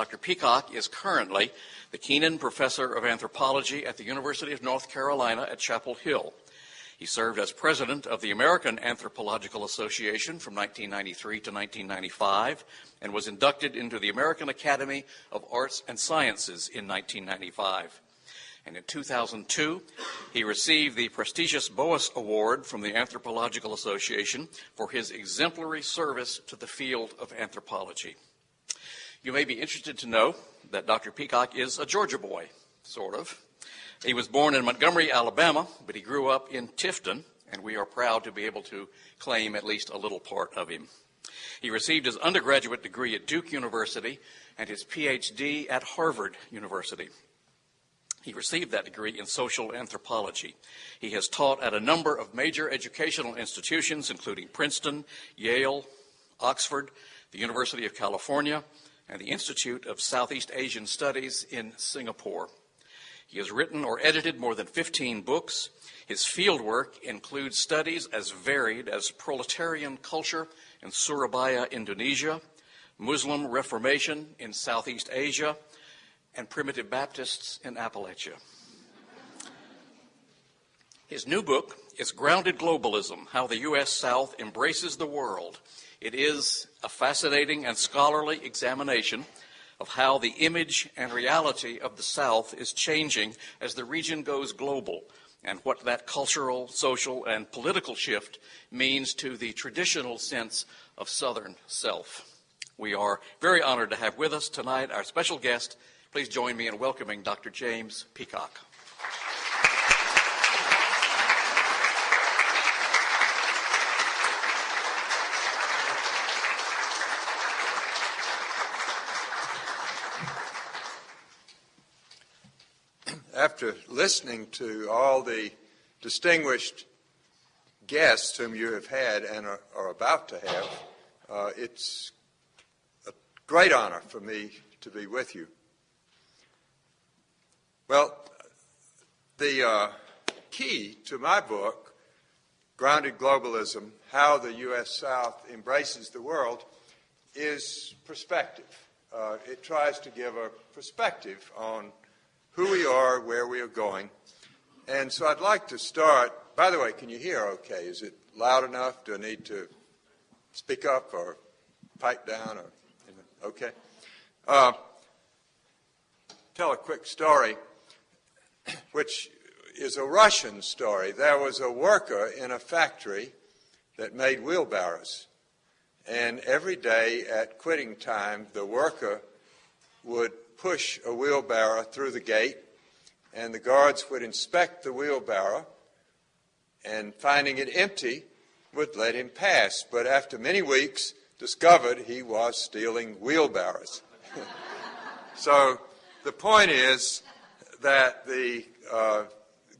Dr. Peacock is currently the Keenan Professor of Anthropology at the University of North Carolina at Chapel Hill. He served as president of the American Anthropological Association from 1993 to 1995 and was inducted into the American Academy of Arts and Sciences in 1995. And in 2002, he received the prestigious Boas Award from the Anthropological Association for his exemplary service to the field of anthropology. You may be interested to know that Dr. Peacock is a Georgia boy, sort of. He was born in Montgomery, Alabama, but he grew up in Tifton, and we are proud to be able to claim at least a little part of him. He received his undergraduate degree at Duke University and his PhD at Harvard University. He received that degree in social anthropology. He has taught at a number of major educational institutions, including Princeton, Yale, Oxford, the University of California, and the Institute of Southeast Asian Studies in Singapore. He has written or edited more than 15 books. His fieldwork includes studies as varied as proletarian culture in Surabaja, Indonesia, Muslim reformation in Southeast Asia, and primitive Baptists in Appalachia. His new book is Grounded Globalism, How the U.S. South Embraces the World. It is a fascinating and scholarly examination of how the image and reality of the South is changing as the region goes global, and what that cultural, social, and political shift means to the traditional sense of Southern self. We are very honored to have with us tonight our special guest. Please join me in welcoming Dr. James Peacock. After listening to all the distinguished guests whom you have had and are about to have, it's a great honor for me to be with you. Well, the key to my book, Grounded Globalism, How the U.S. South Embraces the World, is perspective. It tries to give a perspective on who we are, where we are going. And so I'd like to start, by the way, can you hear okay? Is it loud enough? Do I need to speak up or pipe down? Or okay. Tell a quick story, which is a Russian story. There was a worker in a factory that made wheelbarrows. And every day at quitting time, the worker would push a wheelbarrow through the gate, and the guards would inspect the wheelbarrow, and finding it empty, would let him pass. But after many weeks, discovered he was stealing wheelbarrows. So the point is that the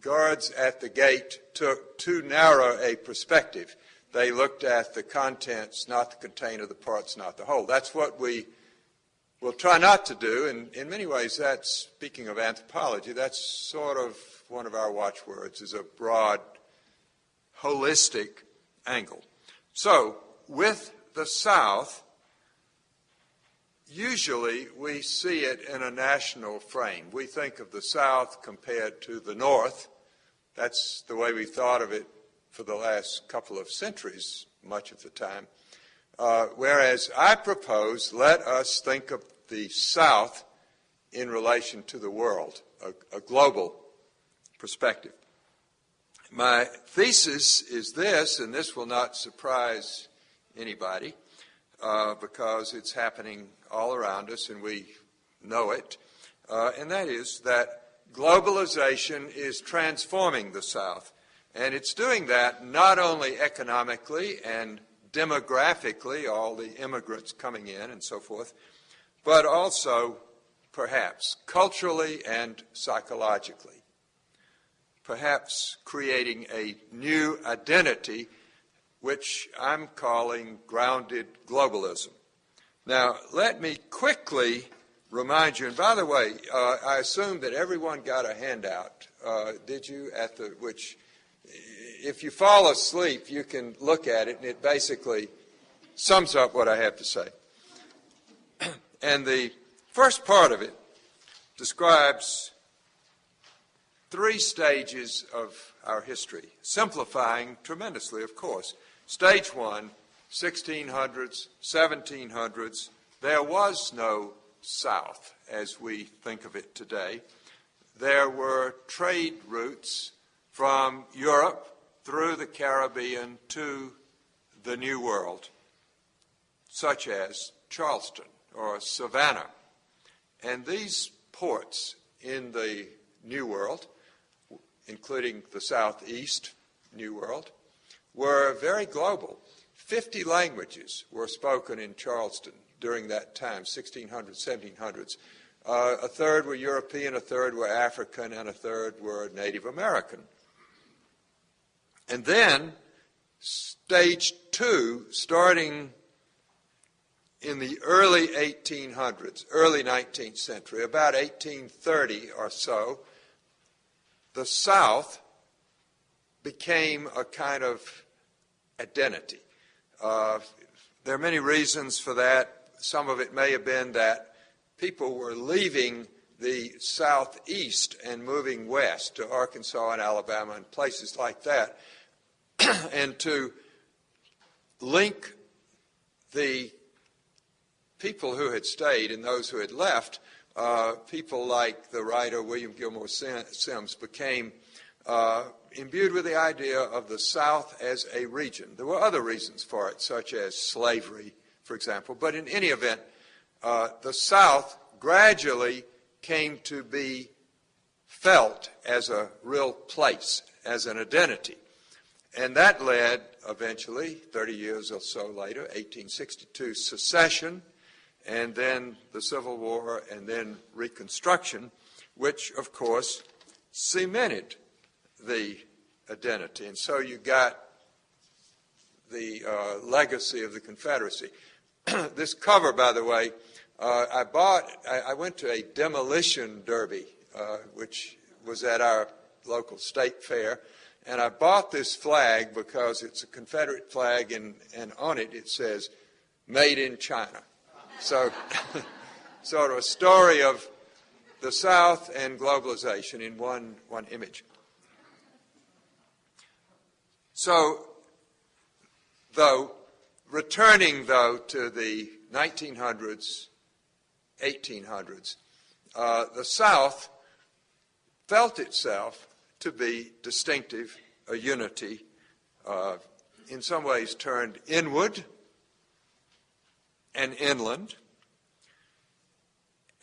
guards at the gate took too narrow a perspective. They looked at the contents, not the container, the parts, not the whole. That's what we'll try not to do, and in many ways that's, speaking of anthropology, that's sort of one of our watchwords, is a broad, holistic angle. So, with the South, usually we see it in a national frame. We think of the South compared to the North. That's the way we thought of it for the last couple of centuries, much of the time. Whereas I propose, let us think of the South in relation to the world, a global perspective. My thesis is this, and this will not surprise anybody, because it's happening all around us and we know it, and that is that globalization is transforming the South. And it's doing that not only economically and demographically, all the immigrants coming in and so forth, but also, perhaps, culturally and psychologically. Perhaps creating a new identity, which I'm calling grounded globalism. Now, let me quickly remind you, and by the way, I assume that everyone got a handout, did you, which, if you fall asleep, you can look at it, and it basically sums up what I have to say. And the First part of it describes 3 stages of our history, simplifying tremendously, of course. Stage 1, 1600s, 1700s, there was no South as we think of it today. There were trade routes from Europe through the Caribbean to the New World, such as Charleston or Savannah. And these ports in the New World, including the Southeast New World, were very global. 50 languages were spoken in Charleston during that time, 1600s, 1700s. A third were European, a third were African, and a third were Native American. And then, stage 2, starting in the early 1800s, early 19th century, about 1830 or so, the South became a kind of identity. There are many reasons for that. Some of it may have been that people were leaving the Southeast and moving west to Arkansas and Alabama and places like that, and to link the people who had stayed and those who had left, people like the writer William Gilmore Simms became imbued with the idea of the South as a region. There were other reasons for it, such as slavery, for example, but in any event, the South gradually came to be felt as a real place, as an identity. And that led, eventually, 30 years or so later, 1862, secession, and then the Civil War, and then Reconstruction, which, of course, cemented the identity. And so you got the legacy of the Confederacy. This cover, by the way, I went to a demolition derby, which was at our local state fair, and I bought this flag because it's a Confederate flag, and on it it says, "Made in China." So, sort of a story of the South and globalization in one image. So, returning to the 1900s, 1800s, the South felt itself to be distinctive, a unity, in some ways turned inward and inland,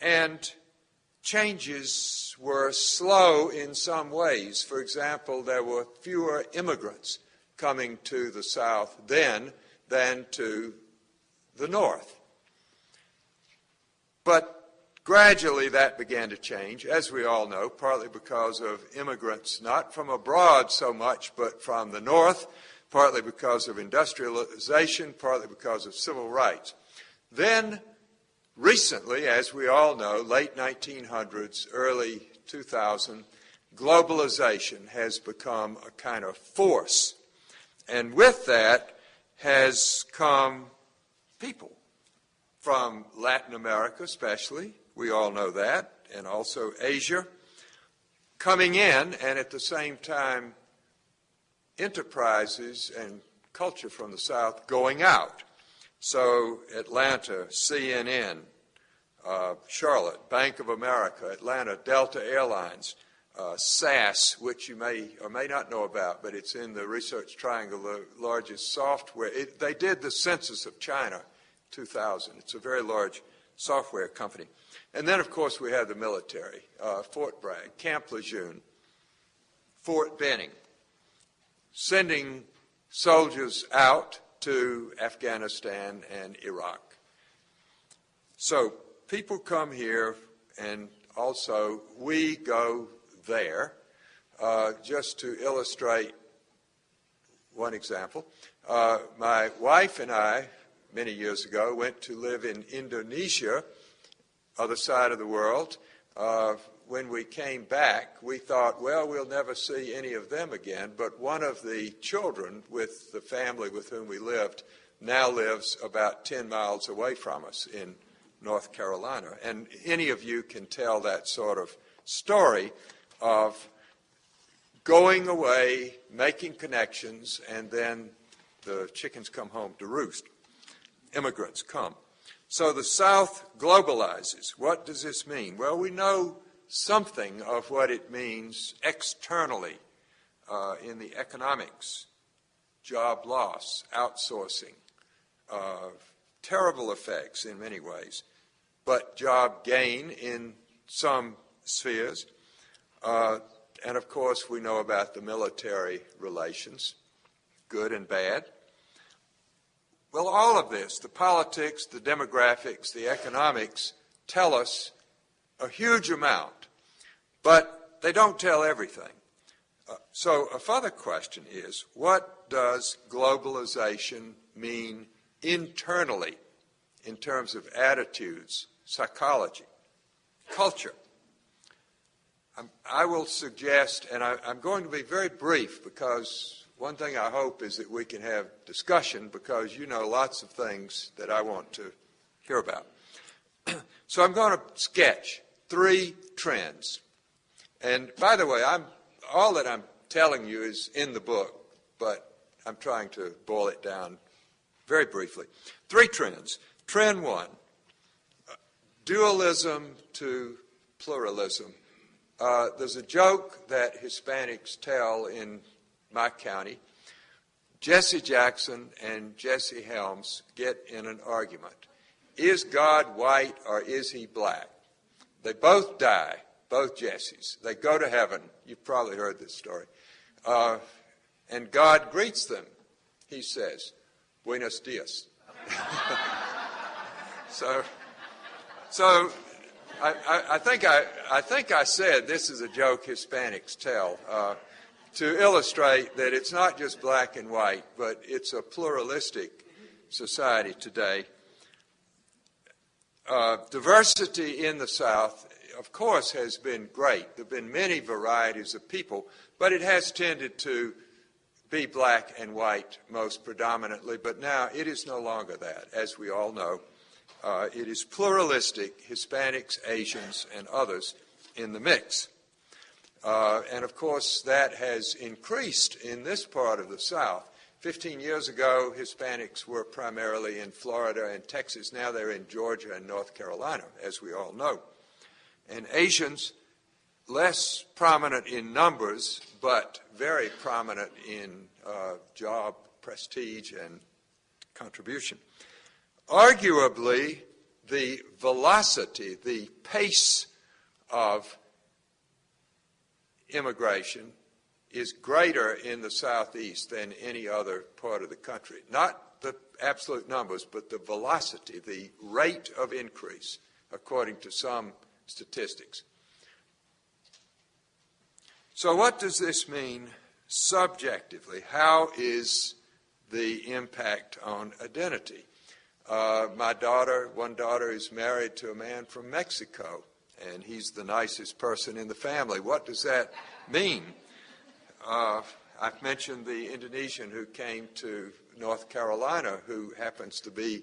and changes were slow in some ways. For example, there were fewer immigrants coming to the South then than to the North. But gradually that began to change, as we all know, partly because of immigrants not from abroad so much, but from the North, partly because of industrialization, partly because of civil rights. Then, recently, as we all know, late 1900s, early 2000, globalization has become a kind of force. And with that has come people from Latin America especially, we all know that, and also Asia, coming in, and at the same time enterprises and culture from the South going out. So Atlanta, CNN, Charlotte, Bank of America, Atlanta, Delta Airlines, SAS, which you may or may not know about, but it's in the Research Triangle, the largest software. They did the census of China, 2000. It's a very large software company. And then, of course, we have the military, Fort Bragg, Camp Lejeune, Fort Benning, sending soldiers out to Afghanistan and Iraq. So people come here, and also we go there. Just to illustrate one example, my wife and I, many years ago, went to live in Indonesia, other side of the world. When we came back, we thought, well, we'll never see any of them again. But one of the children with the family with whom we lived now lives about 10 miles away from us in North Carolina. And any of you can tell that sort of story of going away, making connections, and then the chickens come home to roost. Immigrants come. So the South globalizes. What does this mean? Well, we know something of what it means externally in the economics. Job loss, outsourcing, terrible effects in many ways, but job gain in some spheres. And of course, we know about the military relations, good and bad. Well, all of this, the politics, the demographics, the economics, tell us a huge amount, but they don't tell everything. So a further question is, what does globalization mean internally in terms of attitudes, psychology, culture? I will suggest, and I'm going to be very brief because one thing I hope is that we can have discussion because you know lots of things that I want to hear about. So I'm going to sketch 3 trends. And by the way, all that I'm telling you is in the book, but I'm trying to boil it down very briefly. 3 trends. Trend 1, dualism to pluralism. There's a joke that Hispanics tell in my county. Jesse Jackson and Jesse Helms get in an argument. Is God white or is he black? They both die, both Jessies. They go to heaven. You've probably heard this story. And God greets them. He says, Buenos dias. So I think I said this is a joke Hispanics tell to illustrate that it's not just black and white, but it's a pluralistic society today. Diversity in the South, of course, has been great. There have been many varieties of people, but it has tended to be black and white most predominantly, but now it is no longer that, as we all know. It is pluralistic, Hispanics, Asians, and others in the mix. And of course, that has increased in this part of the South. 15 years ago, Hispanics were primarily in Florida and Texas. Now they're in Georgia and North Carolina, as we all know. And Asians, less prominent in numbers, but very prominent in job, prestige, and contribution. Arguably, the velocity, the pace of immigration is greater in the Southeast than any other part of the country. Not the absolute numbers, but the velocity, the rate of increase, according to some statistics. So what does this mean subjectively? How is the impact on identity? My daughter, one daughter is married to a man from Mexico, and he's the nicest person in the family. What does that mean? I've mentioned the Indonesian who came to North Carolina, who happens to be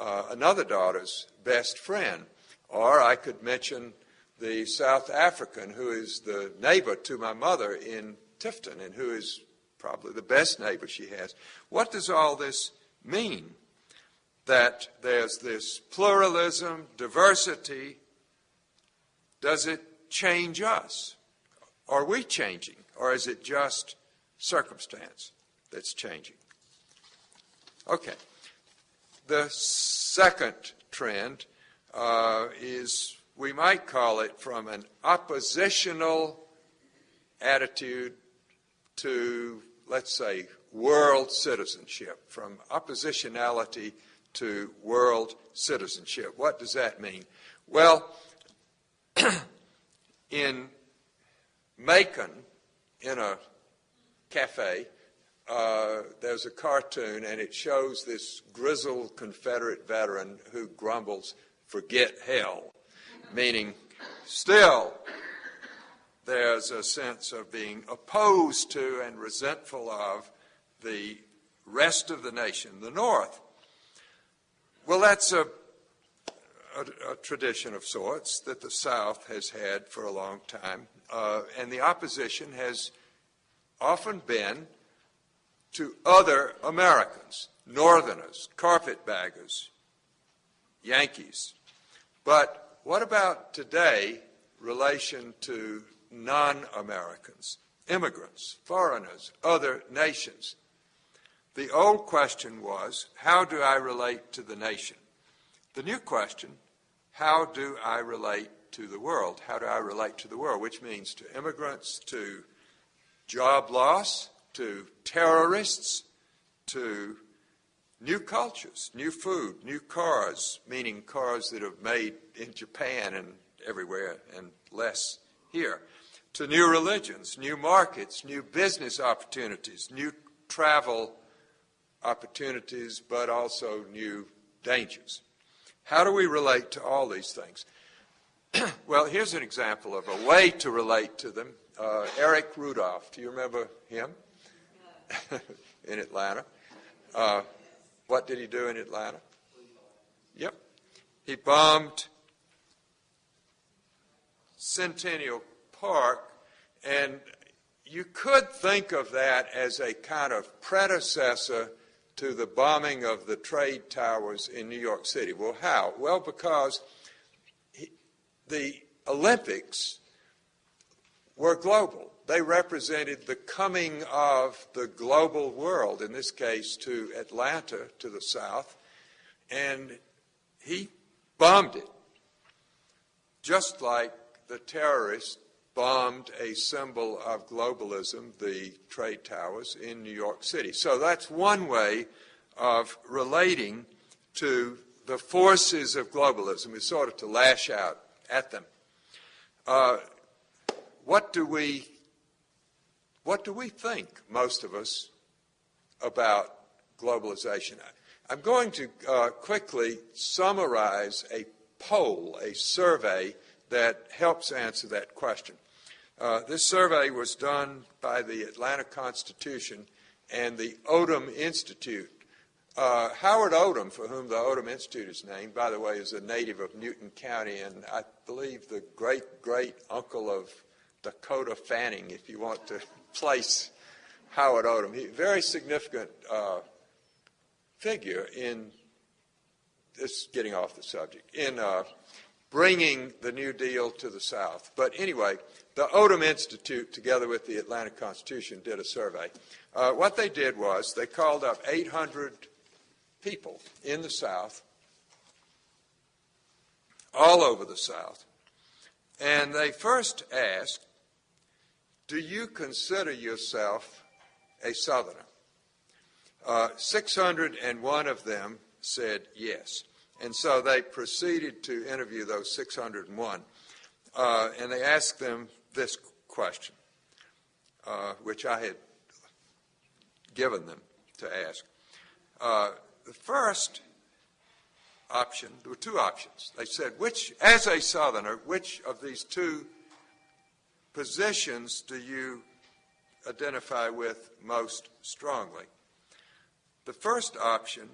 another daughter's best friend. Or I could mention the South African who is the neighbor to my mother in Tifton and who is probably the best neighbor she has. What does all this mean? That there's this pluralism, diversity. Does it change us? Are we changing? Or is it just circumstance that's changing? Okay. The second trend is, we might call it from an oppositional attitude to, let's say, world citizenship, from oppositionality to world citizenship. What does that mean? Well, in Macon, in a cafe, there's a cartoon, and it shows this grizzled Confederate veteran who grumbles, "Forget hell," meaning still there's a sense of being opposed to and resentful of the rest of the nation, the North. Well, that's a a tradition of sorts that the South has had for a long time, and the opposition has often been to other Americans, Northerners, carpetbaggers, Yankees. But what about today, relation to non-Americans, immigrants, foreigners, other nations? The old question was, how do I relate to the nation? The new question, how do I relate to the world? How do I relate to the world? Which means to immigrants, to job loss, to terrorists, to new cultures, new food, new cars, meaning cars that are made in Japan and everywhere and less here, to new religions, new markets, new business opportunities, new travel opportunities, but also new dangers. How do we relate to all these things? Well, here's an example of a way to relate to them. Eric Rudolph, do you remember him? In Atlanta. What did he do in Atlanta? Yep. He bombed Centennial Park, and you could think of that as a kind of predecessor to the bombing of the trade towers in New York City. Well, how? Well, because the Olympics were global. They represented the coming of the global world, in this case to Atlanta, to the south, and he bombed it, just like the terrorists bombed a symbol of globalism, the trade towers in New York City. So that's one way of relating to the forces of globalism, is sort of to lash out at them. What do we think, most of us, about globalization? I'm going to quickly summarize a poll, a survey that helps answer that question. This survey was done by the Atlanta Constitution and the Odom Institute. Howard Odom, for whom the Odom Institute is named, by the way, is a native of Newton County, and I believe the great-great-uncle of Dakota Fanning, if you want to place Howard Odom. He's a very significant figure in this, getting off the subject, in bringing the New Deal to the South. But anyway, the Odom Institute, together with the Atlanta Constitution, did a survey. What they did was they called up 800 people in the South, all over the South, and they first asked, do you consider yourself a Southerner? 601 of them said yes. And so they proceeded to interview those 601. And they asked them this question, which I had given them to ask. The first option, there were two options. They said, as a Southerner, which of these two positions do you identify with most strongly? The first option,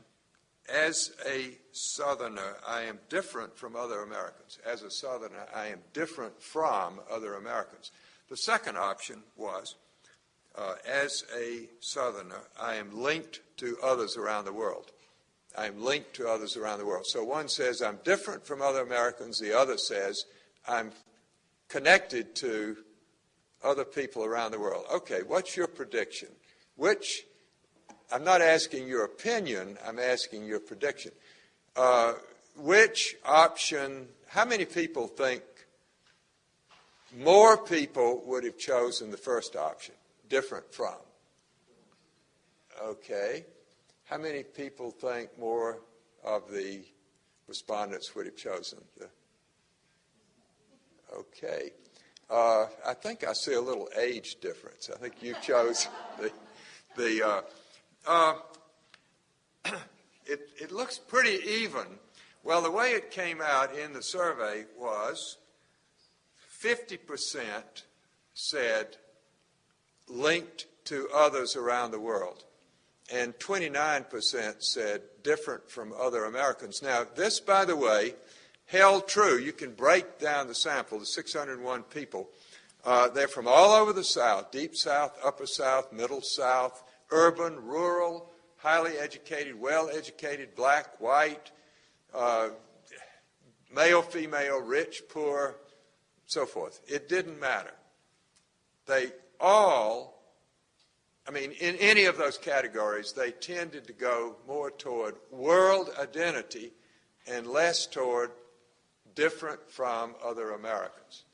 as a Southerner, I am different from other Americans. As a Southerner, I am different from other Americans. The second option was, as a Southerner, I am linked to others around the world. I am linked to others around the world. So one says, I'm different from other Americans. The other says, I'm connected to other people around the world. Okay, what's your prediction? I'm not asking your opinion, I'm asking your prediction. Which option, how many people think more people would have chosen the first option, different from? Okay. How many people think more of the respondents would have chosen the? Okay. I think I see a little age difference. I think you chose it looks pretty even. Well, the way it came out in the survey was 50% said linked to others around the world, and 29% said different from other Americans. Now, this, by the way, held true. You can break down the sample, the 601 people. They're from all over the South, Deep South, Upper South, Middle South, urban, rural, highly educated, well-educated, black, white, male, female, rich, poor, so forth. It didn't matter. They all, in any of those categories, they tended to go more toward world identity and less toward different from other Americans.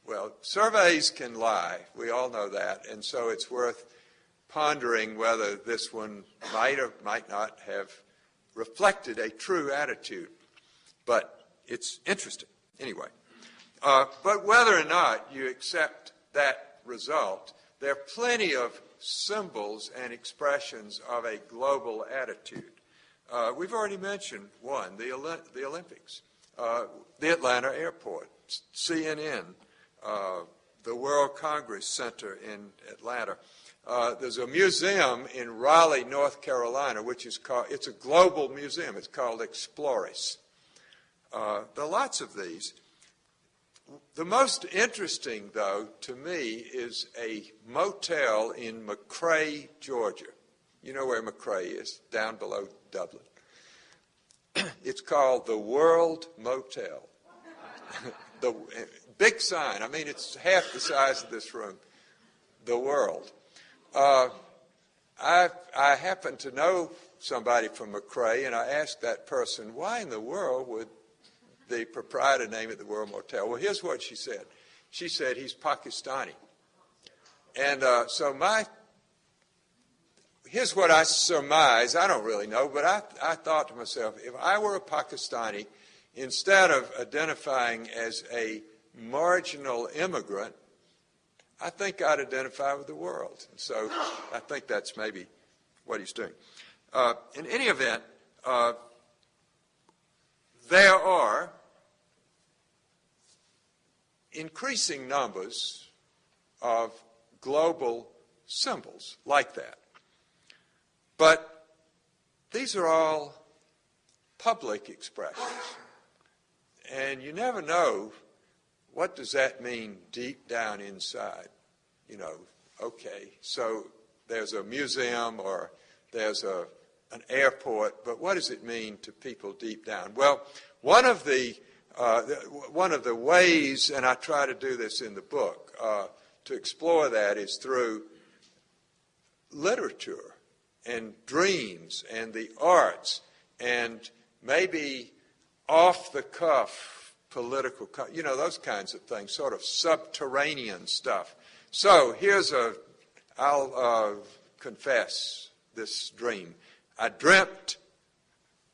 Well, surveys can lie. We all know that. And so it's worth pondering whether this one might or might not have reflected a true attitude. But it's interesting. Anyway. But whether or not you accept that result, there are plenty of symbols and expressions of a global attitude. We've already mentioned one, the Olympics, the Atlanta airport, CNN, the World Congress Center in Atlanta. There's a museum in Raleigh, North Carolina, which is called, it's a global museum. It's called Exploris. There are lots of these. The most interesting, though, to me, is a motel in McRae, Georgia. You know where McRae is, down below Dublin. It's called the World Motel. The big sign. It's half the size of this room. The World. I happen to know somebody from McRae, and I asked that person, why in the world would the proprietor name it the World Motel? Well, here's what she said. She said he's Pakistani. And here's what I surmise. I don't really know, but I thought to myself, if I were a Pakistani, instead of identifying as a marginal immigrant, I think I'd identify with the world. And so I think that's maybe what he's doing. In any event, there are increasing numbers of global symbols like that. But these are all public expressions. And you never know, what does that mean deep down inside? Okay, so there's a museum or there's an airport, but what does it mean to people deep down? Well, one of the ways, and I try to do this in the book, to explore that is through literature and dreams and the arts and maybe off-the-cuff political, those kinds of things, sort of subterranean stuff. So I'll confess this dream. I dreamt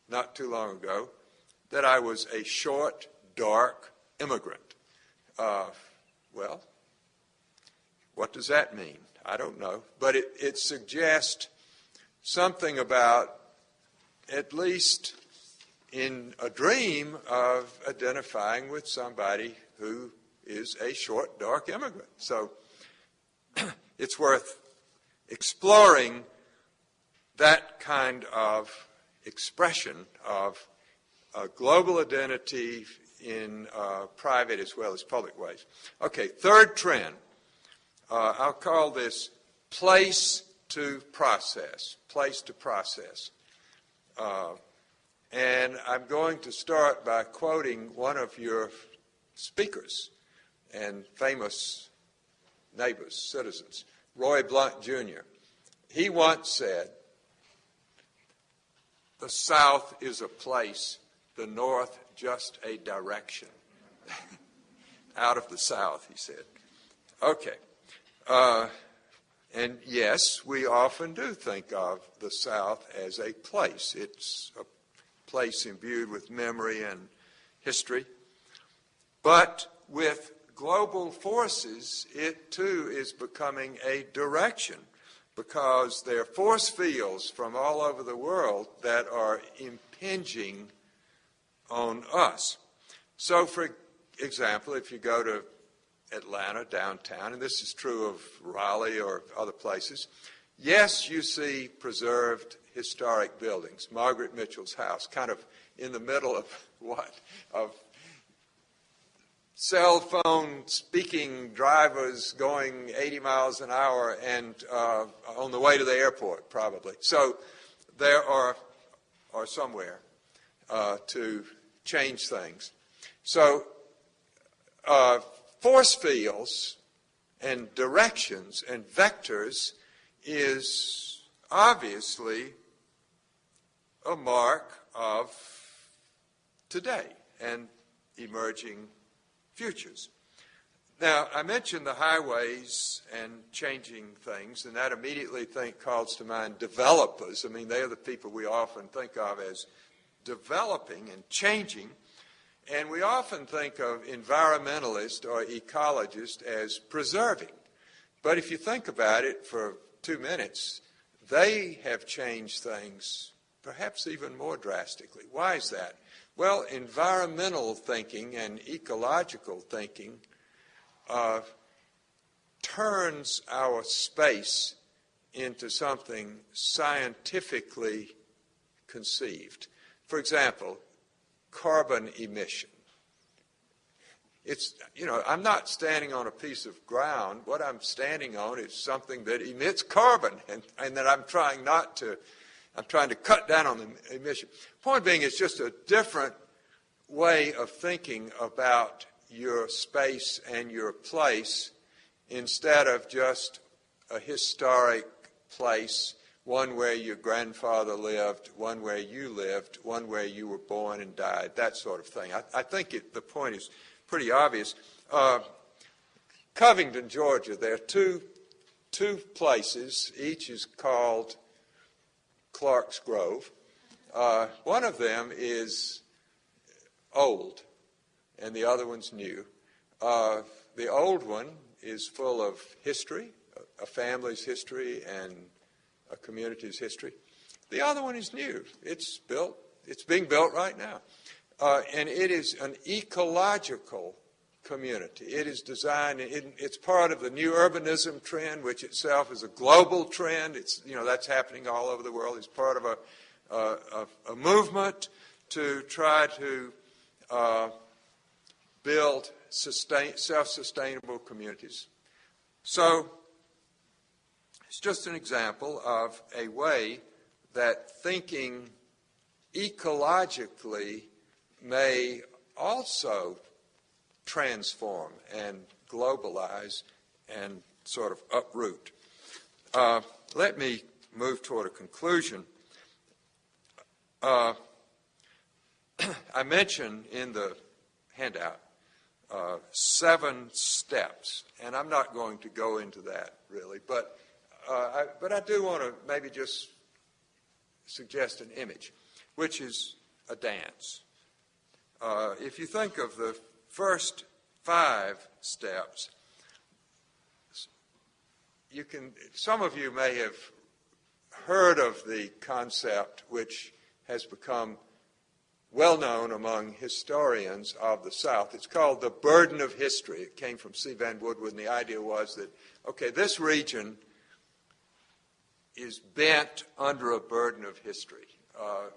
not too long ago that I was a short, dark immigrant. Well, what does that mean? I don't know. But it suggests something about, at least in a dream, of identifying with somebody who is a short, dark immigrant. So it's worth exploring that kind of expression of global identity in private as well as public ways. Okay, third trend. I'll call this place to process. Place to process. And I'm going to start by quoting one of your speakers and famous neighbors, citizens, Roy Blunt, Jr. He once said, "The South is a place, the North just a direction." Out of the South, he said. Okay. And yes, we often do think of the South as a place. It's a place imbued with memory and history. But with global forces, it too is becoming a direction, because there are force fields from all over the world that are impinging on us. So, for example, if you go to Atlanta, downtown, and this is true of Raleigh or other places, yes, you see preserved historic buildings. Margaret Mitchell's house, kind of in the middle of what? Of cell phone speaking drivers going 80 miles an hour and on the way to the airport, probably. So there are somewhere to change things. So force fields and directions and vectors is obviously a mark of today and emerging futures. Now, I mentioned the highways and changing things, and that immediately calls to mind developers. I mean, they are the people we often think of as developing and changing, and we often think of environmentalists or ecologists as preserving. But if you think about it for 2 minutes, they have changed things perhaps even more drastically. Why is that? Well, environmental thinking and ecological thinking turns our space into something scientifically conceived. For example, carbon emission. It's, I'm not standing on a piece of ground. What I'm standing on is something that emits carbon, and that I'm trying to cut down on the emission. Point being, it's just a different way of thinking about your space and your place instead of just a historic place, one where your grandfather lived, one where you lived, one where you were born and died, that sort of thing. I think the point is pretty obvious. Covington, Georgia, there are two places. Each is called Clark's Grove. One of them is old, and the other one's new. The old one is full of history, a family's history and a community's history. The other one is new. It's being built right now. And it is an ecological community. It is designed, it's part of the new urbanism trend, which itself is a global trend. That's happening all over the world. It's part of a movement to try to build self-sustainable communities. So it's just an example of a way that thinking ecologically may also transform and globalize and sort of uproot. Let me move toward a conclusion. I mentioned in the handout 7 steps, and I'm not going to go into that really, but I do want to maybe just suggest an image, which is a dance. If you think of the first 5 steps, some of you may have heard of the concept which has become well known among historians of the South. It's called the burden of history. It came from C. Van Woodward, and the idea was that, okay, this region is bent under a burden of history.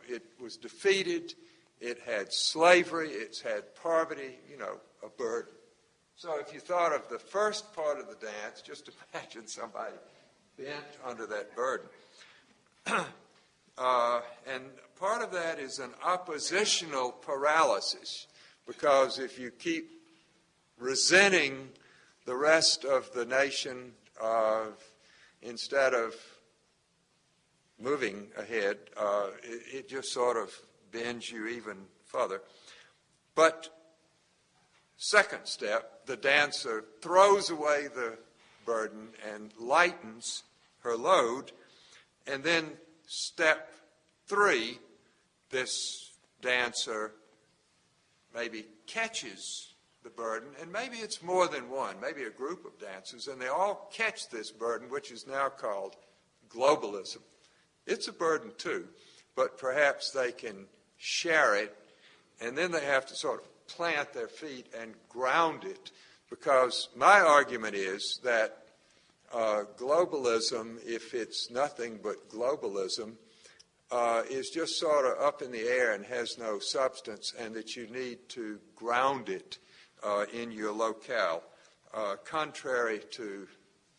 It was defeated. It had slavery. It's had poverty, a burden. So if you thought of the first part of the dance, just imagine somebody bent under that burden. And part of that is an oppositional paralysis, because if you keep resenting the rest of the nation instead of moving ahead, it just sort of bends you even further. But second step, the dancer throws away the burden and lightens her load, and then step 3, this dancer maybe catches the burden, and maybe it's more than one, maybe a group of dancers, and they all catch this burden, which is now called globalism. It's a burden too, but perhaps they can share it, and then they have to sort of plant their feet and ground it, because my argument is that globalism, if it's nothing but globalism, is just sort of up in the air and has no substance, and that you need to ground it in your locale. Contrary to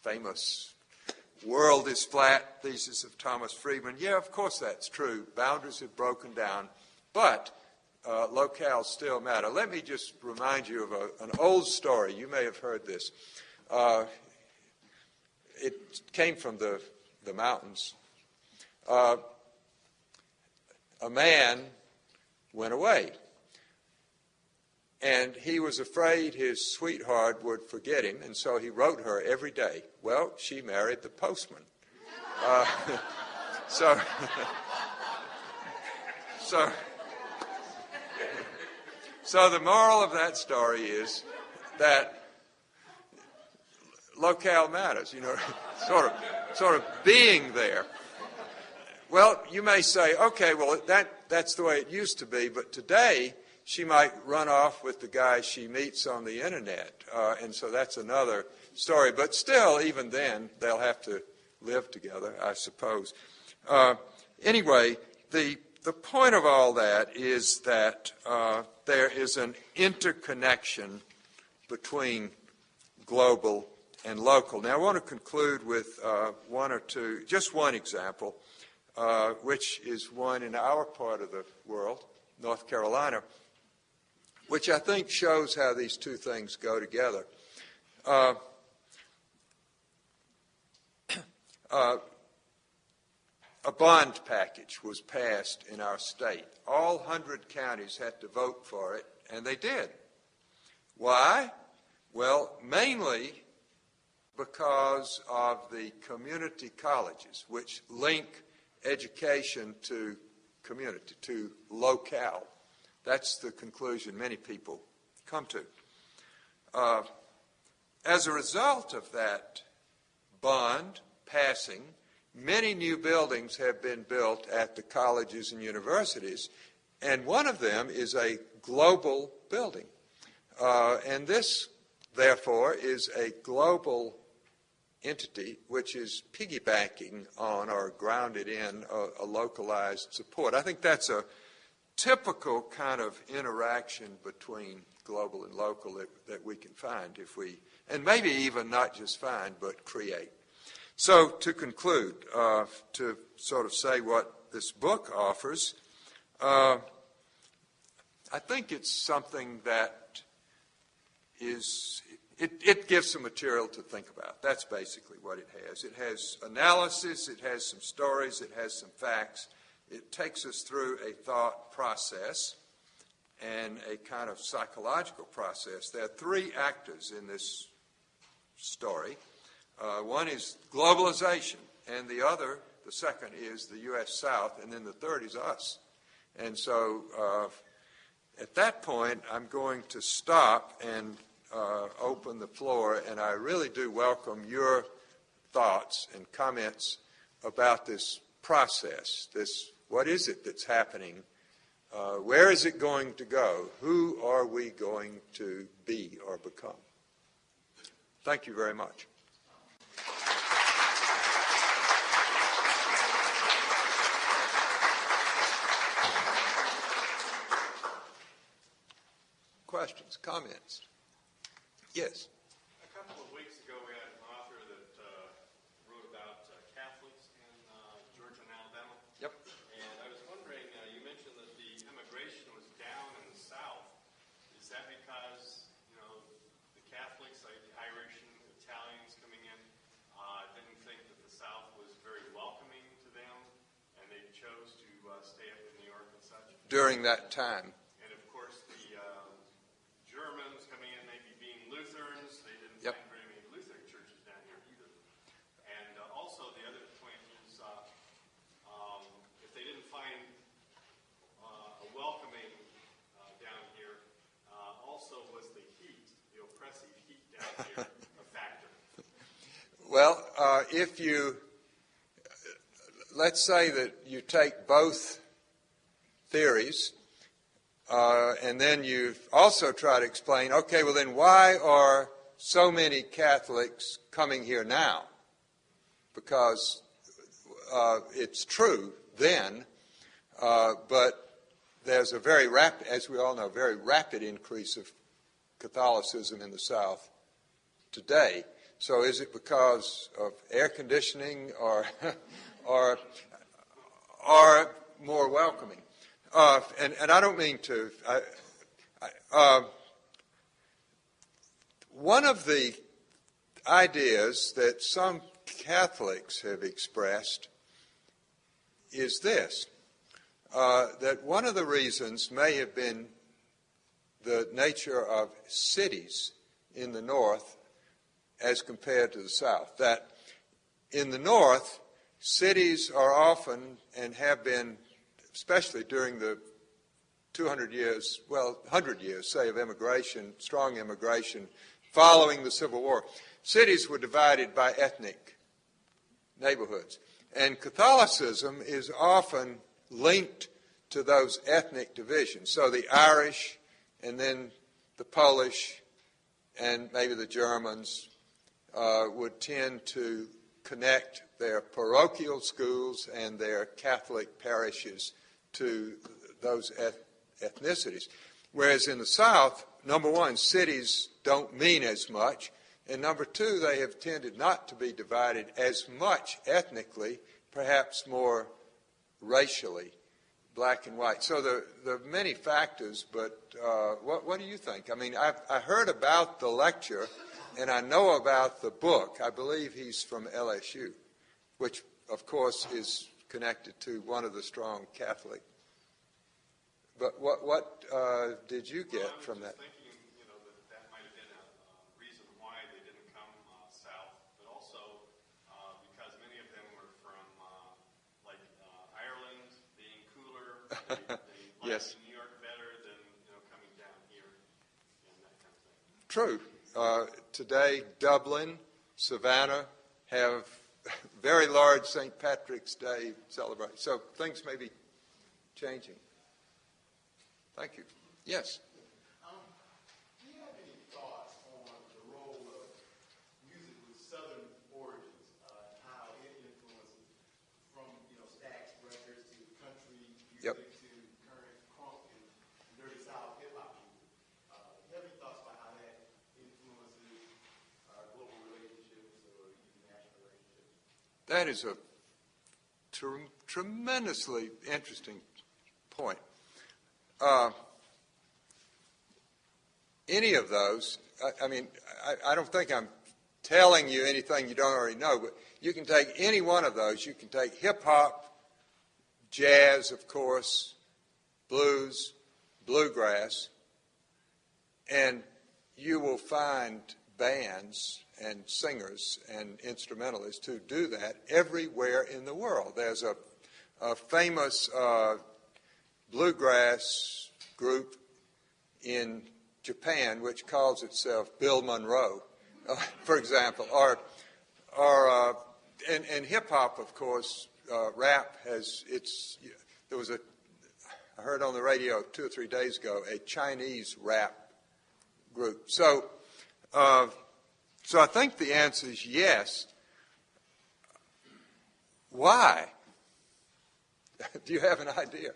famous world is flat thesis of Thomas Friedman, yeah, of course that's true. Boundaries have broken down, but locales still matter. Let me just remind you of an old story. You may have heard this. It came from the mountains. A man went away, and he was afraid his sweetheart would forget him, and so he wrote her every day. Well, she married the postman. So the moral of that story is that locale matters, sort of being there. Well, you may say, okay, well, that's the way it used to be, but today she might run off with the guy she meets on the internet, and so that's another story. But still, even then, they'll have to live together, I suppose. Anyway, the point of all that is that there is an interconnection between global and local. Now, I want to conclude with just one example, which is one in our part of the world, North Carolina, which I think shows how these two things go together. A bond package was passed in our state. All 100 counties had to vote for it, and they did. Why? Well, mainly because of the community colleges, which link education to community, to locale. That's the conclusion many people come to. As a result of that bond passing, many new buildings have been built at the colleges and universities, and one of them is a global building. And this, therefore, is a global entity which is piggybacking on or grounded in a localized support. I think that's a typical kind of interaction between global and local that we can find if we, and maybe even not just find, but create. So to conclude, to sort of say what this book offers, I think it's something that is, it gives some material to think about. That's basically what it has. It has analysis, it has some stories, it has some facts. It takes us through a thought process and a kind of psychological process. There are three actors in this story. One is globalization, and the second is the U.S. South, and then the third is us. And so at that point, I'm going to stop and open the floor, and I really do welcome your thoughts and comments about this process, what is it that's happening? Where is it going to go? Who are we going to be or become? Thank you very much. Questions, comments? Yes. A couple of weeks ago, we had an author that wrote about Catholics in Georgia and Alabama. Yep. And I was wondering, you mentioned that the immigration was down in the South. Is that because, the Catholics, like the Irish and Italians coming in, didn't think that the South was very welcoming to them, and they chose to stay up in New York and such? During that time. And of course, the Germans coming in, maybe being Lutherans, they didn't Yep. find very many Lutheran churches down here either. And also the other point is, if they didn't find a welcoming down here, also was the heat, the oppressive heat down here, a factor? Well, let's say that you take both theories, and then you also try to explain, okay, well then why are so many Catholics coming here now? Because it's true then But there's a very rapid, as we all know, very rapid increase of Catholicism in the South today. So is it because of air conditioning or more welcoming? And I don't mean to... one of the ideas that some Catholics have expressed is this, that one of the reasons may have been the nature of cities in the North as compared to the South. That in the North, cities are often and have been, especially during the 200 years, well, 100 years, say, of immigration, strong immigration, following the Civil War, cities were divided by ethnic neighborhoods. And Catholicism is often linked to those ethnic divisions. So the Irish and then the Polish and maybe the Germans would tend to connect their parochial schools and their Catholic parishes to those ethnicities. Whereas in the South, number one, cities don't mean as much, and number two, they have tended not to be divided as much ethnically, perhaps more racially, black and white. So there are many factors, but what do you think? I mean, I heard about the lecture, and I know about the book. I believe he's from LSU, which, of course, is connected to one of the strong Catholic. But what did you get from that? Thinking, that might have been a reason why they didn't come south, but also because many of them were from Ireland, being cooler. They Yes. New York better than coming down here and that kind of thing. True. Today, Dublin, Savannah have very large St. Patrick's Day celebrations. So things may be changing. Thank you. Yes. Do you have any thoughts on the role of music with Southern origins, how it influences from Stax records to country music Yep. to current crunk and dirty South hip hop music? Do you have any thoughts about how that influences global relationships or even national relationships? That is a tremendously interesting point. Any of those, I don't think I'm telling you anything you don't already know, but you can take any one of those. You can take hip-hop, jazz, of course, blues, bluegrass, and you will find bands and singers and instrumentalists who do that everywhere in the world. There's a famous bluegrass group in Japan which calls itself Bill Monroe, for example, and hip hop, of course, rap has I heard on the radio 2 or 3 days ago a Chinese rap group. So I think the answer is yes. Why? Do you have an idea?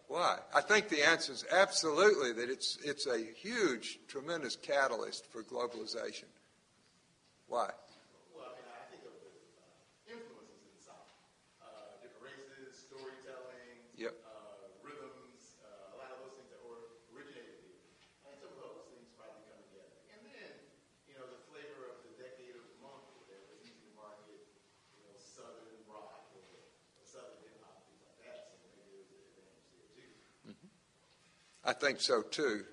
Why? I think the answer is absolutely that it's a huge, tremendous catalyst for globalization. Why? Well, I think of the influences in the South. Different races, storytelling, Yep. Rhythms, a lot of those things that were originated here. And some of those things probably come together. And then, the flavor of the decade of the month or whatever, it's easy to market, Southern rock or Southern hip hop, things like that. So maybe there's an advantage there too. I think so too.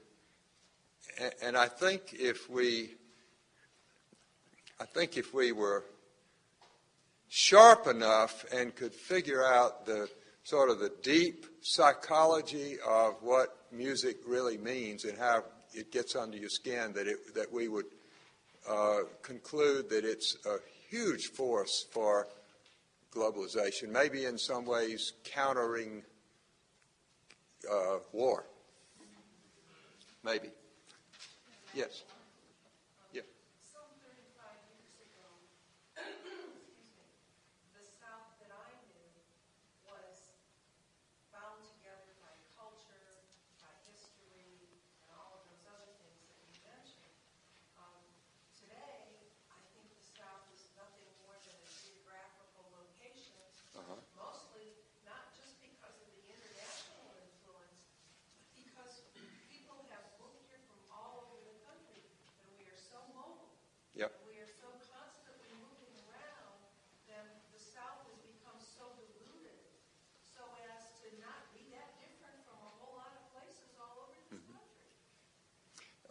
And I think if we were sharp enough and could figure out the sort of the deep psychology of what music really means and how it gets under your skin, that we would conclude that it's a huge force for globalization, maybe in some ways countering war. Maybe. Yes. Yeah. Some 35 years ago, the South that I knew was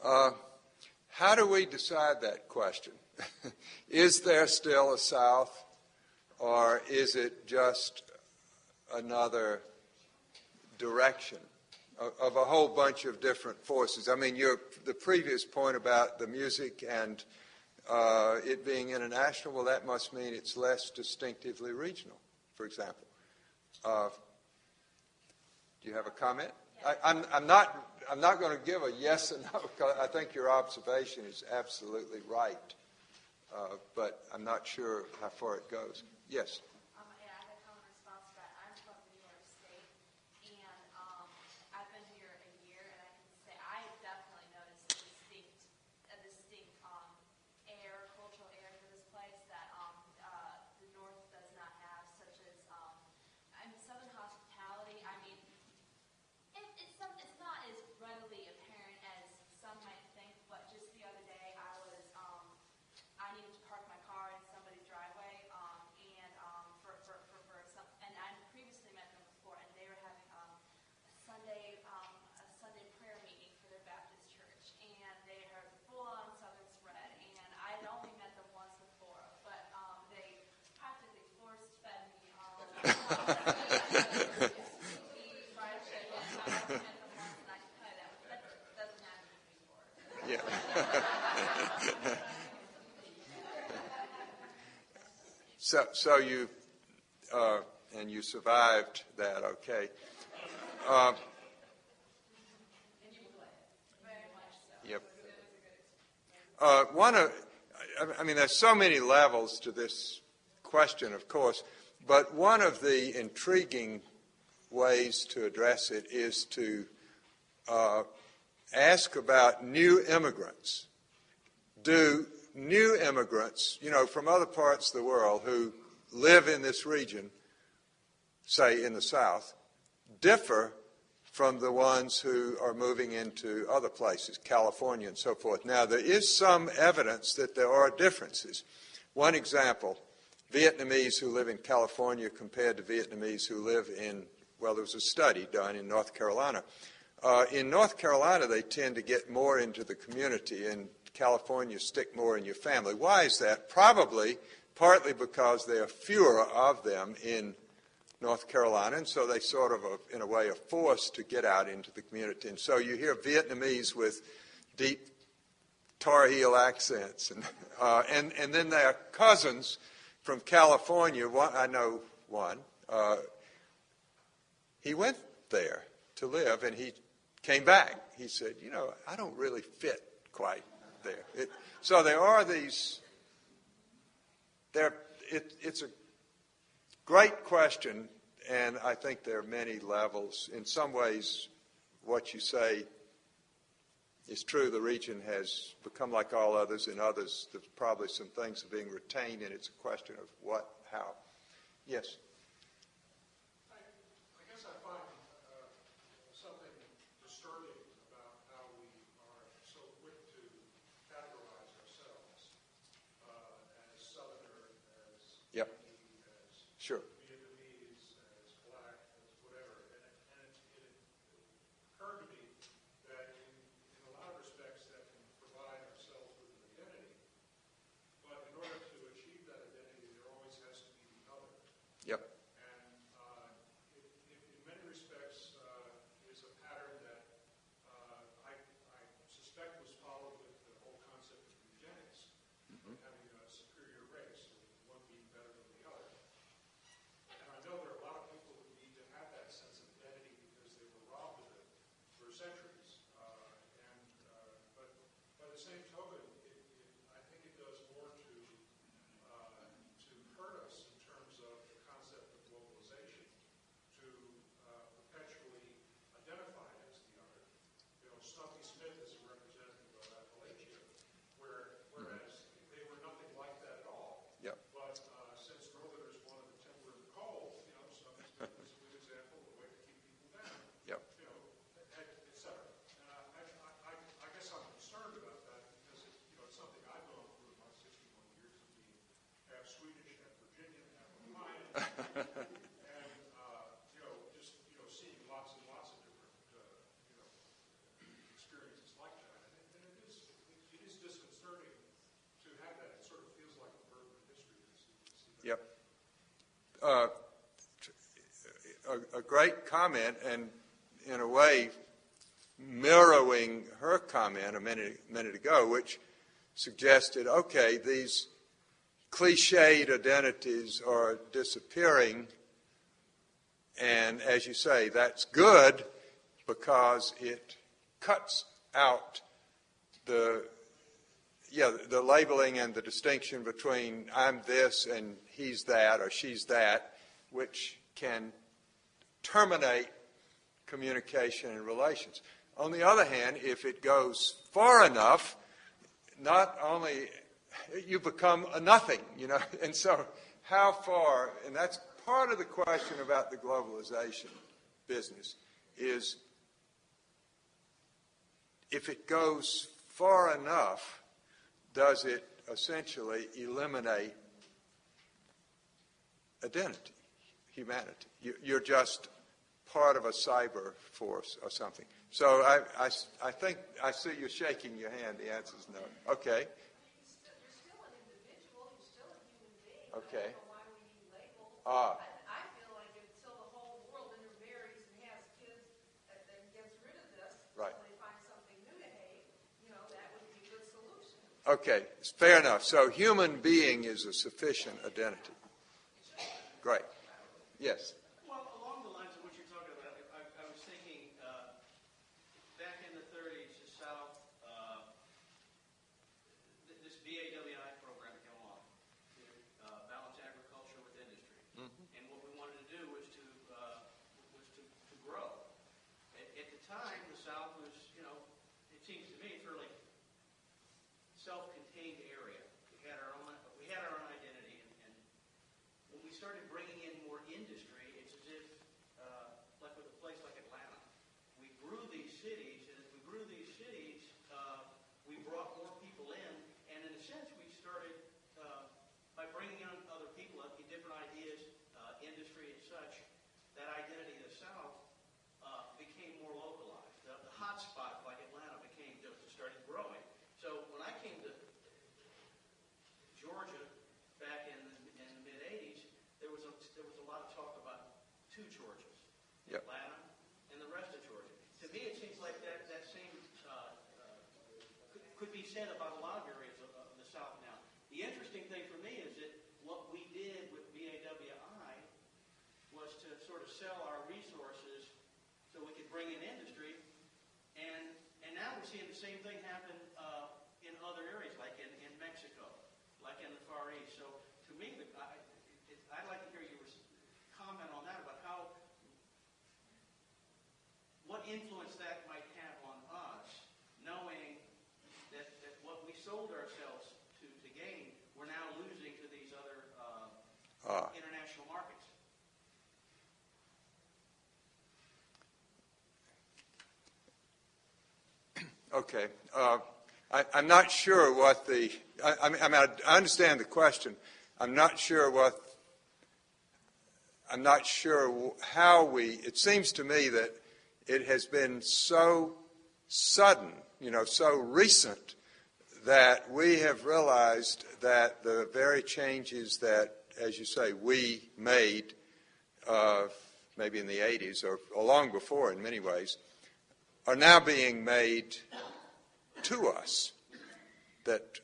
How do we decide that question? Is there still a South, or is it just another direction of a whole bunch of different forces? I mean, the previous point about the music and it being international, well, that must mean it's less distinctively regional, for example. Do you have a comment? I'm not going to give a yes or no, because I think your observation is absolutely right, but I'm not sure how far it goes. Yes. Yeah, I have a common response to that. I'm from New York State, and I've been here a year, and I can say I definitely noticed a distinct cultural air to this place that the North does not have, such as Southern hospitality. I mean, it's not as readily apparent as some might think, but just the other day I needed to park my car in somebody's driveway, and I previously met them before, and they were having a Sunday prayer meeting for their Baptist church, and they had full-on Southern spread, and I had only met them once before, but they practically force-fed me fried chicken. I only met them once, and I can tell you that doesn't happen anymore. Yeah. So you and you survived that, okay? Yep. I mean, there's so many levels to this question, of course, but one of the intriguing ways to address it is to ask about new immigrants. Do new immigrants, from other parts of the world who live in this region, say in the South, differ from the ones who are moving into other places, California and so forth? Now, there is some evidence that there are differences. One example, Vietnamese who live in California compared to Vietnamese who live in, well, there was a study done in North Carolina. In North Carolina, they tend to get more into the community. In California, stick more in your family. Why is that? Probably partly because there are fewer of them in North Carolina, and so they sort of, in a way, are forced to get out into the community. And so you hear Vietnamese with deep Tar Heel accents, and then their cousins from California. I know one. He went there to live, and he came back. He said, I don't really fit quite there. So there are these. It's a great question, and I think there are many levels. In some ways, what you say is true. The region has become like all others. In others, there's probably some things are being retained, and it's a question of what, how. Yes? I guess I find something disturbing about how we are so quick to categorize ourselves as Southerner, as Yep. as Sure. Vietnamese, as black, as whatever. And it occurred to me that in a lot of respects that can provide ourselves with an identity, but in order to achieve that identity, there always has to be the other. Yep. And it, in many respects, is a pattern that I suspect was followed with the whole concept of eugenics, having a superior race, one being better than the other. And I know there are a lot of people who need to have that sense of identity because they were robbed of it for centuries. But by the same token, I think it does more to hurt us in terms of the concept of globalization, to perpetually identify as the other. Snuffy Smith is a representative of Appalachia, whereas they were nothing a great comment, and in a way mirroring her comment a minute ago, which suggested, okay, these cliched identities are disappearing, and as you say, that's good because it cuts out the labeling and the distinction between I'm this and he's that or she's that, which can terminate communication and relations. On the other hand, if it goes far enough, not only you become a nothing, and so how far, and that's part of the question about the globalization business, is if it goes far enough, does it essentially eliminate identity, humanity? You're just part of a cyber force or something. So I think I see you shaking your hand. The answer is no. Okay. You're still an individual. You're still a human being. Okay. I don't know why we need labels. I feel like until the whole world intermarries and has kids and gets rid of this, right, and they find something new to hate, that would be a good solution. Okay, fair enough. So human being is a sufficient identity. Great. Yes. Well, along the lines of what you're talking about, I was thinking back in the 30s, the South, this BAWI program came along, balance agriculture with industry, and what we wanted to do was to grow. At the time, the South was, it seems to me, fairly self-contained area. We had our own identity, and when we started bringing in more industry, it's as if, like with a place like Atlanta, we grew these cities, and as we grew these cities, we brought more people in, and in a sense, we started by bringing in other people, different ideas, industry and such. That identity of the South became more localized. The hot spots like Atlanta started growing. So when I came to Georgia back in the mid-'80s, there was a lot of talk about two Georgias, yep, Atlanta and the rest of Georgia. To me, it seems like that same could be said about a lot of areas of the South now. The interesting thing for me is that what we did with BAWI was to sort of sell our resources so we could bring in industry, and now we're seeing the same thing happen in other areas, like in Mexico, like in the Far East. So to me, I'd like to hear your comment on that, about what influence that might have on us, knowing that what we sold ourselves to gain, we're now losing to these other international markets. Okay. I'm not sure what I understand the question. I'm not sure how it seems to me that it has been so sudden, so recent, that we have realized that the very changes that, as you say, we made maybe in the 80s or long before in many ways, are now being made to us. That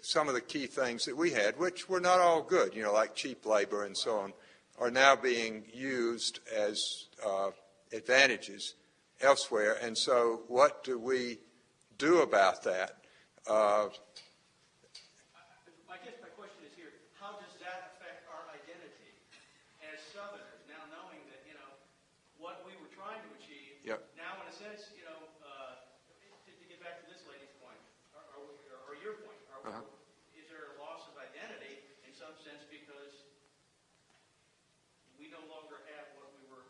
some of the key things that we had, which were not all good, like cheap labor and so on, are now being used as advantages elsewhere. And so what do we do about that? I guess my question is here, how does that affect our identity as Southerners, now knowing that, what we were trying to achieve, yep, now in a sense, to get back to this lady's point, or your point, is there a loss of identity in some sense because we no longer have what we were?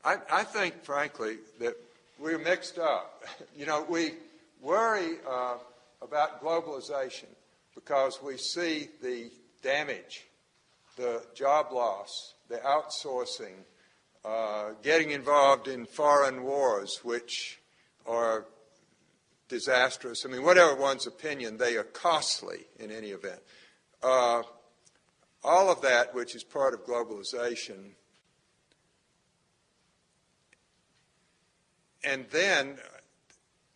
I think, frankly, that we're mixed up. We worry about globalization because we see the damage, the job loss, the outsourcing, getting involved in foreign wars, which are disastrous. I mean, whatever one's opinion, they are costly in any event. all of that, which is part of globalization, and then,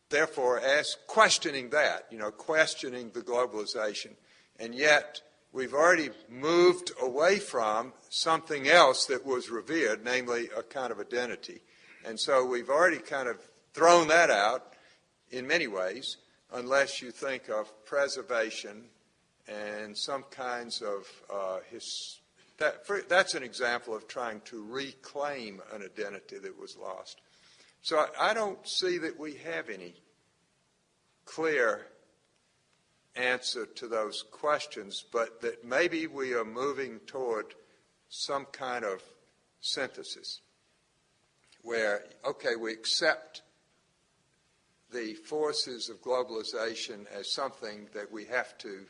therefore, questioning that, questioning the globalization. And yet, we've already moved away from something else that was revered, namely a kind of identity. And so we've already kind of thrown that out in many ways, unless you think of preservation and some kinds of that's an example of trying to reclaim an identity that was lost. So I don't see that we have any clear answer to those questions, but that maybe we are moving toward some kind of synthesis where, okay, we accept the forces of globalization as something that we have to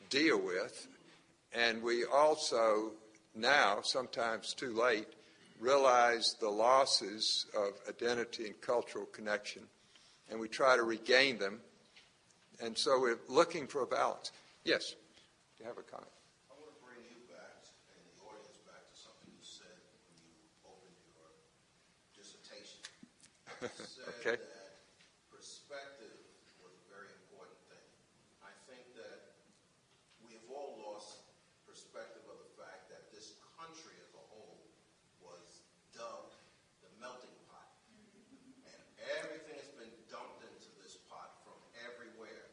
deal with, and we also now, sometimes too late, realize the losses of identity and cultural connection, and we try to regain them. And so we're looking for a balance. Yes, do you have a comment? I want to bring you back and the audience back to something you said when you opened your dissertation. You said Okay. that perspective was a very important thing. I think that we have all lost perspective of the fact that this country as a whole was dubbed the melting pot. And everything has been dumped into this pot from everywhere.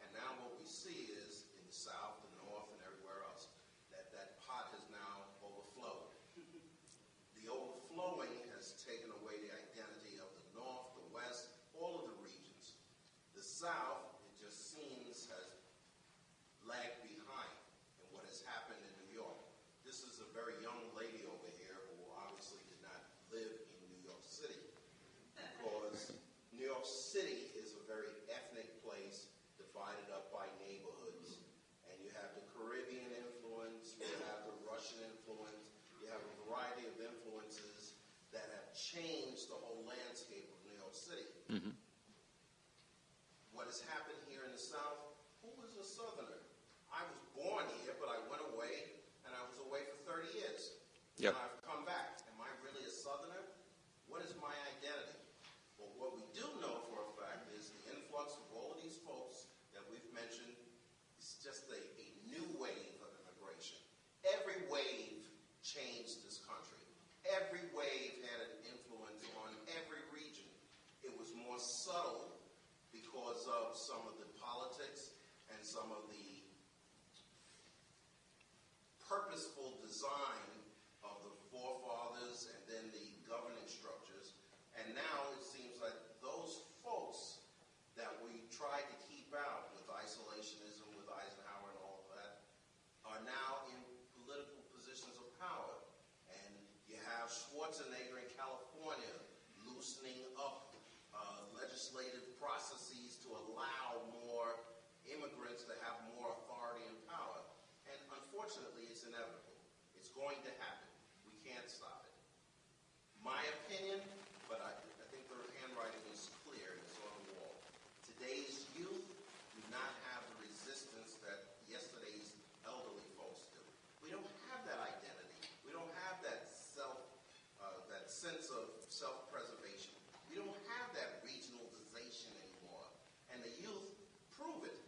And now what we see is in the South, the North, and everywhere else, that that pot has now overflowed. The overflowing has taken away the identity of the North, the West, all of the regions. The South, it just seems, has lagged behind in what has happened in New York. This is a very young lady over here who obviously did not live in New York City, because New York City is a very ethnic place, divided up by neighborhoods. And you have the Caribbean influence, you have the Russian influence, you have a variety of influences that have changed the whole landscape of New York City. Mm-hmm. What has happened here in the South? Who was a Southerner? I was born here, but I went away, and I was away for 30 years. Yep. And I've come back. Am I really a Southerner? What is my identity? Well, what we do know for a fact is the influx of all of these folks that we've mentioned is just a new wave of immigration. Every wave changed this country. Every wave had an influence on every region. It was more subtle because of some of the politics and some of the purposeful design of the forefathers and then the governing structures. And now it seems like those folks that we tried to keep out with isolationism, with Eisenhower and all of that, are now in political positions of power. And you have Schwarzenegger in California loosening up legislative processes to allow more immigrants to have more authority and power. And unfortunately, it's inevitable. It's going to happen. We can't stop it. My opinion, but I think the handwriting is clear and it's on the wall. Today's youth do not have the resistance that yesterday's elderly folks do. We don't have that identity. We don't have that that sense of self-preservation. We don't have that regionalization anymore. And the youth prove it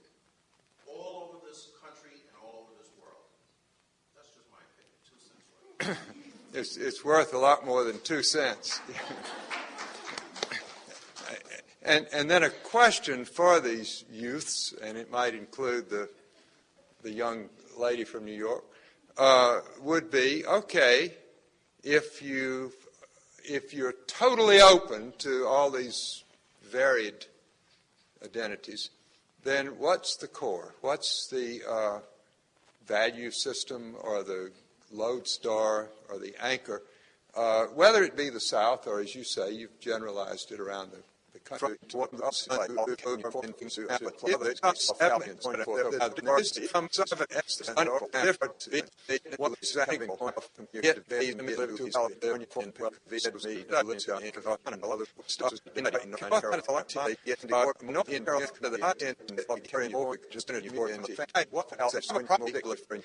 all over this country and all over this world. That's just my opinion. 2 cents worth. It's worth a lot more than 2 cents. And then a question for these youths, and it might include the young lady from New York, would be, okay, if you're totally open to all these varied identities, then what's the core? What's the value system or the lodestar or the anchor, whether it be the South or, as you say, you've generalized it around the country to what the side of the code for things to happen. It's not happening for the diversity from some of it and different to it was exactly point of yet they in the middle of all the uniform visit me that was going to go on all the stuff in the kind of like yet not in the hot end of carrying over just in the fact what else is going to be different